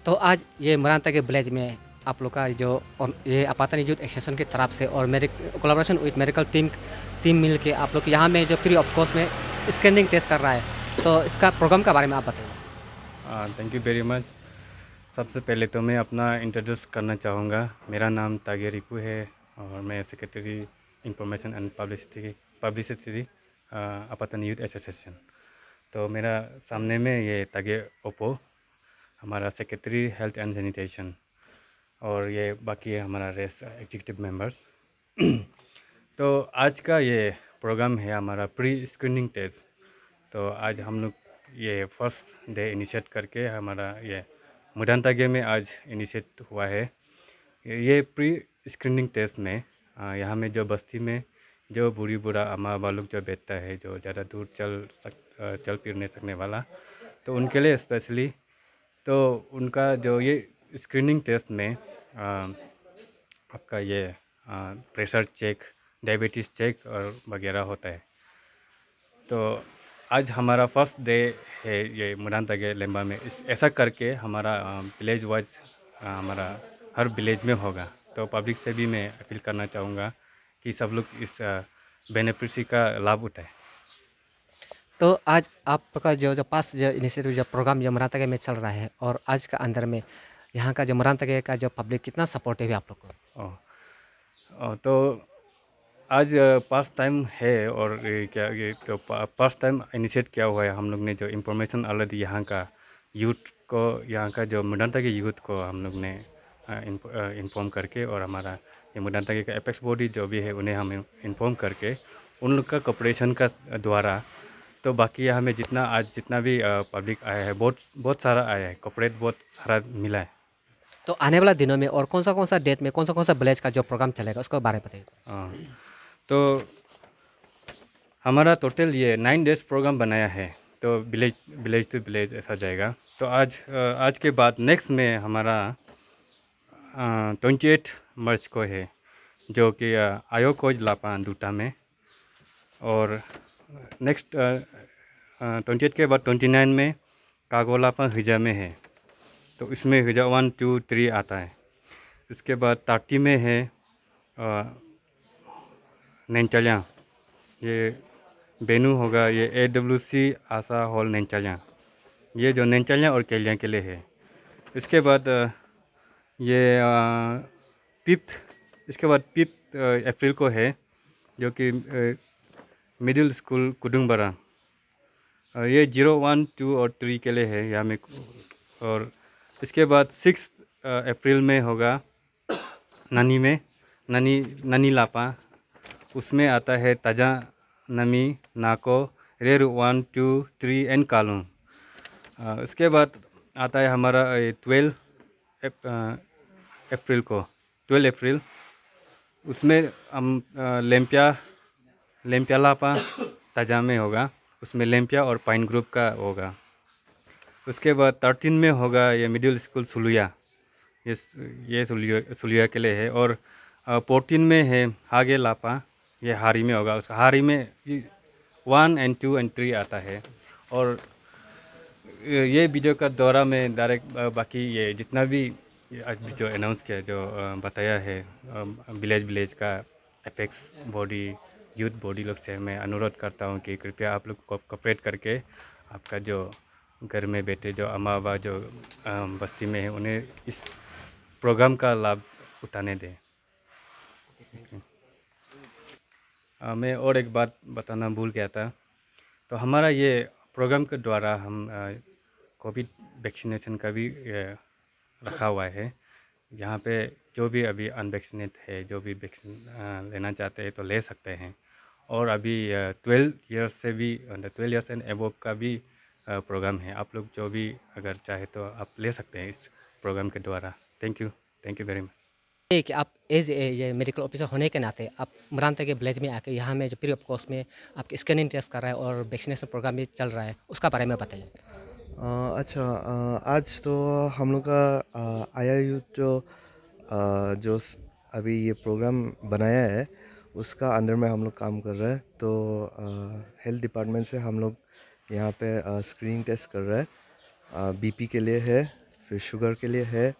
तो आज ये मरांता के विलेज में आप लोग का जो ये आपातन यूथ एक्सटेंशन की तरफ से और मेरे कोलैबोरेशन विद मेडिकल टीम मिल के आप लोग यहाँ में जो फ्री ऑफ कॉस्ट में स्कैनिंग टेस्ट कर रहा है, तो इसका प्रोग्राम के बारे में आप बताइए। Thank you very much. सबसे पहले तो मैं अपना इंट्रोड्यूस करना चाहूँगा। मेरा नाम तागे रिपू है और मैं secretary information and publicity Apatan youth association. तो मेरा सामने में ये तागे ओपो, हमारा सेक्रेटरी हेल्थ एंड सैनिटेशन, और ये बाकी है हमारा रेस एग्जीक्यूटिव मेंबर्स। तो आज का ये प्रोग्राम है हमारा प्री स्क्रीनिंग टेस्ट। तो आज हम लोग ये फर्स्ट डे इनिशिएट करके हमारा ये मुडानतागे में आज इनिशिएट हुआ है। ये प्री स्क्रीनिंग टेस्ट में यहाँ में जो बस्ती में जो बूढ़ी बूढ़ा अम्मा बालुक जो बैठता है, जो ज़्यादा दूर चल फिर नहीं सकने वाला, तो उनके लिए स्पेशली तो उनका जो ये स्क्रीनिंग टेस्ट में आपका ये प्रेशर चेक, डायबिटीज़ चेक और वगैरह होता है। तो आज हमारा फर्स्ट डे है ये मुडानतागे लेम्बा में। ऐसा करके हमारा विलेज वाइज हमारा हर विलेज में होगा। तो पब्लिक से भी मैं अपील करना चाहूँगा कि सब लोग इस बेनिफिट्री का लाभ उठाएं। तो आज आपका जो पास जो इनिशिएटिव जो प्रोग्राम जो मुडानतागे में चल रहा है, और आज का अंदर में यहाँ का जो मुडानतागे का जो पब्लिक कितना सपोर्टिव है आप लोग को? तो आज फर्स्ट टाइम है, और ये तो फर्स्ट टाइम इनिशिएट किया हुआ है। हम लोग ने जो इन्फॉर्मेशन ऑलरेडी यहाँ का यूथ को, यहाँ का जो मुडानतागे यूथ को हम लोग ने इन्फॉर्म करके, और हमारा ये मुडानतागे का एपेक्स बॉडी जो भी है उन्हें हम इन्फॉर्म करके उन लोग का कोऑपरेशन का द्वारा, तो बाकी यहाँ में जितना भी पब्लिक आया है, बहुत सारा आया है, कोऑपरेट बहुत सारा मिला है। तो आने वाला दिनों में और कौन सा डेट में कौन सा विलेज का जो प्रोग्राम चलेगा उसके बारे में बताइए। तो हमारा टोटल ये 9 डेज प्रोग्राम बनाया है। तो विलेज टू विलेज ऐसा जाएगा। तो आज के बाद नेक्स्ट में हमारा 28 मार्च को है, जो कि आयो कोज लापा दूटा में, और नेक्स्ट 28 के बाद 29 में कागोलापा हिजा में है। तो इसमें हिजा 1, 2, 3 आता है। इसके बाद 30 में है नैनचल्या, ये बेनू होगा, ये AWC आशा हॉल नैनचल्या, ये जो नैनचल्या और केलिया के लिए है। इसके बाद ये 5 अप्रैल को है, जो कि मिडिल स्कूल कुडुंगबरा, ये 0, 1, 2 और 3 के लिए है यहाँ में। और इसके बाद 6 अप्रैल में होगा ननी लापा, उसमें आता है ताजा नमी नाको रेर 1, 2, 3 एंड कालूं। इसके बाद आता है हमारा 12 अप्रैल को, 12 अप्रैल, उसमें हम लेम्पिया लापा ताजा में होगा, उसमें लेम्पिया और पाइन ग्रुप का होगा। उसके बाद 13 में होगा ये मिडिल स्कूल सुलुया, ये सुलुया के लिए है। और 14 में है हागे लापा, ये हारी में होगा। उसका हारी में 1 एंड 2 एंड 3 आता है। और ये वीडियो का दौरा में डायरेक्ट बाकी ये जितना भी आज जो अनाउंस किया, जो बताया है विलेज का एपेक्स बॉडी, यूथ बॉडी लोग से मैं अनुरोध करता हूँ कि कृपया आप लोग कोऑपरेट करके आपका जो घर में बैठे जो अम्मा बाबा जो बस्ती में है उन्हें इस प्रोग्राम का लाभ उठाने दें। मैं और एक बात बताना भूल गया था। तो हमारा ये प्रोग्राम के द्वारा हम कोविड वैक्सीनेशन का भी रखा हुआ है। यहाँ पे जो भी अभी अनवैक्सीनेट है, जो भी वैक्सीन लेना चाहते हैं तो ले सकते हैं। और अभी 12 ईयर्स से भी 12 ईयर्स एंड एबव का भी प्रोग्राम है। आप लोग जो भी अगर चाहे तो आप ले सकते हैं इस प्रोग्राम के द्वारा। Thank you very much. कि आप एज ये मेडिकल ऑफिसर होने के नाते आप मरांता के विलेज में आके यहाँ में जो फ्री ऑफ कॉस्ट में आपके स्कैनिंग टेस्ट कर रहा है और वैक्सीनेशन प्रोग्राम भी चल रहा है, उसका बारे में बताइए। अच्छा, आज तो हम लोग का आया यूथ अभी ये प्रोग्राम बनाया है उसका अंदर में हम लोग काम कर रहे हैं। तो हेल्थ डिपार्टमेंट से हम लोग यहाँ पे स्क्रीनिंग टेस्ट कर रहे हैं। बीपी के लिए है, फिर शुगर के लिए है,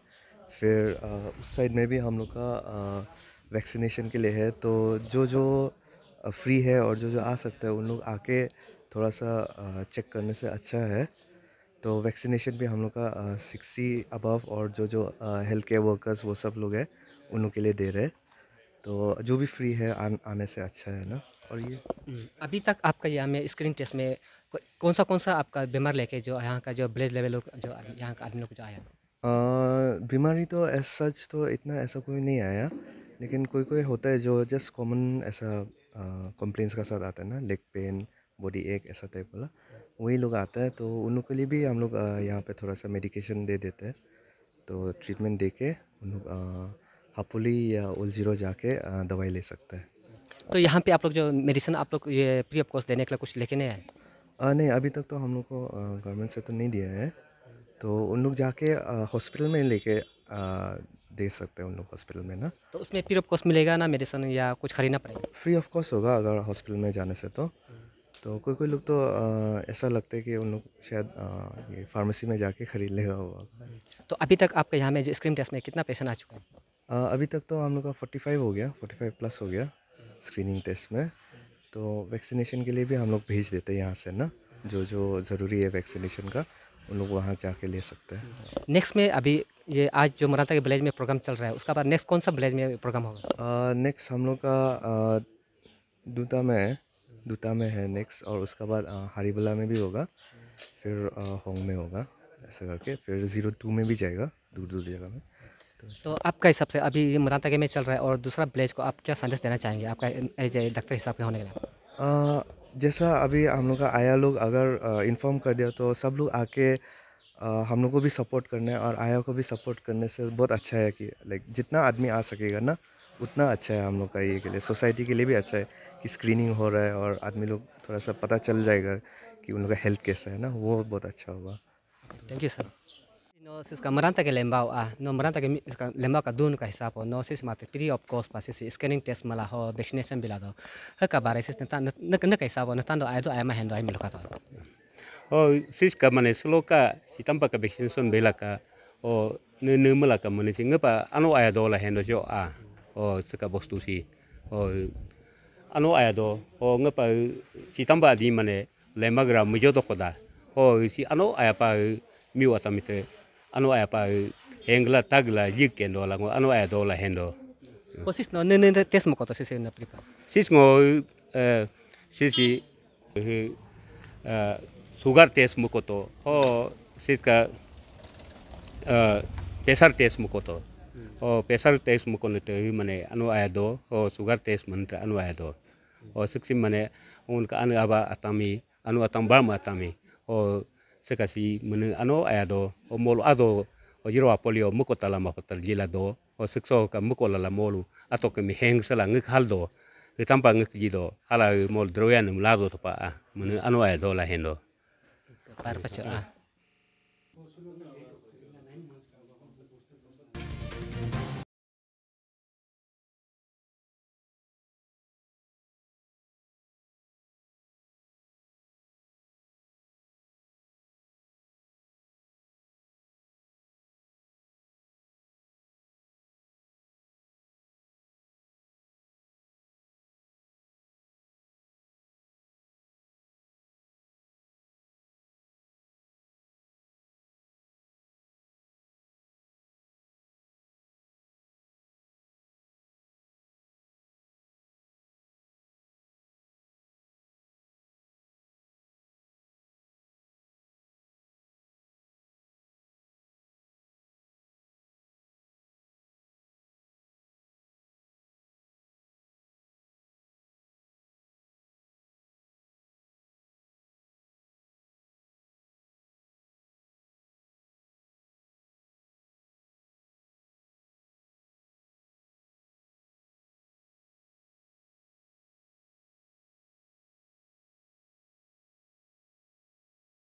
फिर उस साइड में भी हम लोग का वैक्सीनेशन के लिए है। तो जो फ्री है और जो आ सकता है उन लोग आके थोड़ा सा चेक करने से अच्छा है। तो वैक्सीनेशन भी हम लोग का 60 अबव और जो हेल्थ केयर वर्कर्स वो सब लोग हैं उन लोग के लिए दे रहे हैं। तो जो भी फ्री है आने से अच्छा है ना। और ये अभी तक आपका यहाँ में स्क्रीनिंग टेस्ट में कौन सा आपका बीमार लेके जो यहाँ का जो विलेज लेवल जो यहाँ का आदमी लोग जो आया? बीमारी तो एज सच तो इतना ऐसा कोई नहीं आया, लेकिन कोई होता है जो जस्ट कॉमन ऐसा कंप्लेंट्स का साथ आता है ना, लेग पेन, बॉडी एक ऐसा टाइप वाला, वही लोग आता है। तो उन लोग के लिए भी हम लोग यहाँ पे थोड़ा सा मेडिकेशन दे देते हैं। तो ट्रीटमेंट दे के उन लोग हापुली या ओल जीरो जाके दवाई ले सकते हैं। तो यहाँ पे आप लोग जो मेडिसिन आप लोग ये फ्री ऑफ कॉस्ट देने के लिए कुछ लेके नहीं आए? नहीं, अभी तक तो हम लोग को गवर्नमेंट से तो नहीं दिया है। तो उन लोग जाके हॉस्पिटल में लेके दे सकते हैं उन लोग हॉस्पिटल में ना। तो उसमें फ्री ऑफ कॉस्ट मिलेगा ना मेडिसिन या कुछ खरीदना पड़ेगा? फ्री ऑफ कॉस्ट होगा अगर हॉस्पिटल में जाने से। तो कोई लोग तो ऐसा लगता है कि उन लोग शायद ये फार्मेसी में जाके खरीद लेगा हुआ। तो अभी तक आपके यहाँ में जो स्क्रीन टेस्ट में कितना पेशेंट आ चुका है? अभी तक तो हम लोग का 45 हो गया, 45 प्लस हो गया स्क्रीनिंग टेस्ट में। तो वैक्सीनेशन के लिए भी हम लोग भेज देते हैं यहाँ से ना, जो ज़रूरी है वैक्सीनेशन का उन लोग वहाँ जाके ले सकते हैं। नेक्स्ट में अभी ये आज जो मराठा के विलेज में प्रोग्राम चल रहा है उसका बाद नेक्स्ट कौन सा विलेज में प्रोग्राम होगा? नेक्स्ट हम लोग का दूता में है नेक्स्ट, और उसका बाद हरिबला में भी होगा, फिर होंग में होगा, ऐसा करके फिर 02 में भी जाएगा, दूर जगह में। तो आपका हिसाब से अभी ये मराठा के में चल रहा है और दूसरा विलेज को आप क्या संदेश देना चाहेंगे आपका एज ए डॉक्टर हिसाब के होने के लिए? जैसा अभी हम लोग का आया लोग अगर इन्फॉर्म कर दिया तो सब लोग आके हम लोग को भी सपोर्ट करने और आया को भी सपोर्ट करने से बहुत अच्छा है कि लाइक जितना आदमी आ सकेगा ना उतना अच्छा है हम लोग का, ये के लिए सोसाइटी के लिए भी अच्छा है कि स्क्रीनिंग हो रहा है और आदमी लोग थोड़ा सा पता चल जाएगा कि उन लोग का हेल्थ कैसा है ना, वो बहुत अच्छा होगा। Thank you sir. No sis ka maranta ke lembau no maranta ke ka lembau ka dun ka hisap no sis mate free of cost pa sis scanning test mala ho vaccination bila do ha ka bare sis ta na ka hisap no tan do ai do ai ma hen do ai miloka to sis ka mane sloka sitampa ka vaccination bela ka o ne mala ka mane singa pa ano aya do la hen do jo saka bostu si ano aya do ngapa sitampa di mane lembagra mujo do koda si ano aya pa miu atamite ano aya pa engla tagla yikendo la ano aya do la hendo ko sis no ne test mo ko to sis na prepare sis ngo sisi sugar test mo ko to sis ka pressure test mo ko to pressure test mo ko ne mane ano aya do sugar test mantra ano aya do siksi mane unka anu aba atami anu atambar ma atami sekasi mene ano aya do molo ado jiro polio muko tala ma patal jila do sekso ka muko la molu ato ke mi heng sala ngik haldo tampa ngik jido hala mol droyan mulado to pa mene ano aya do la hendo par pacho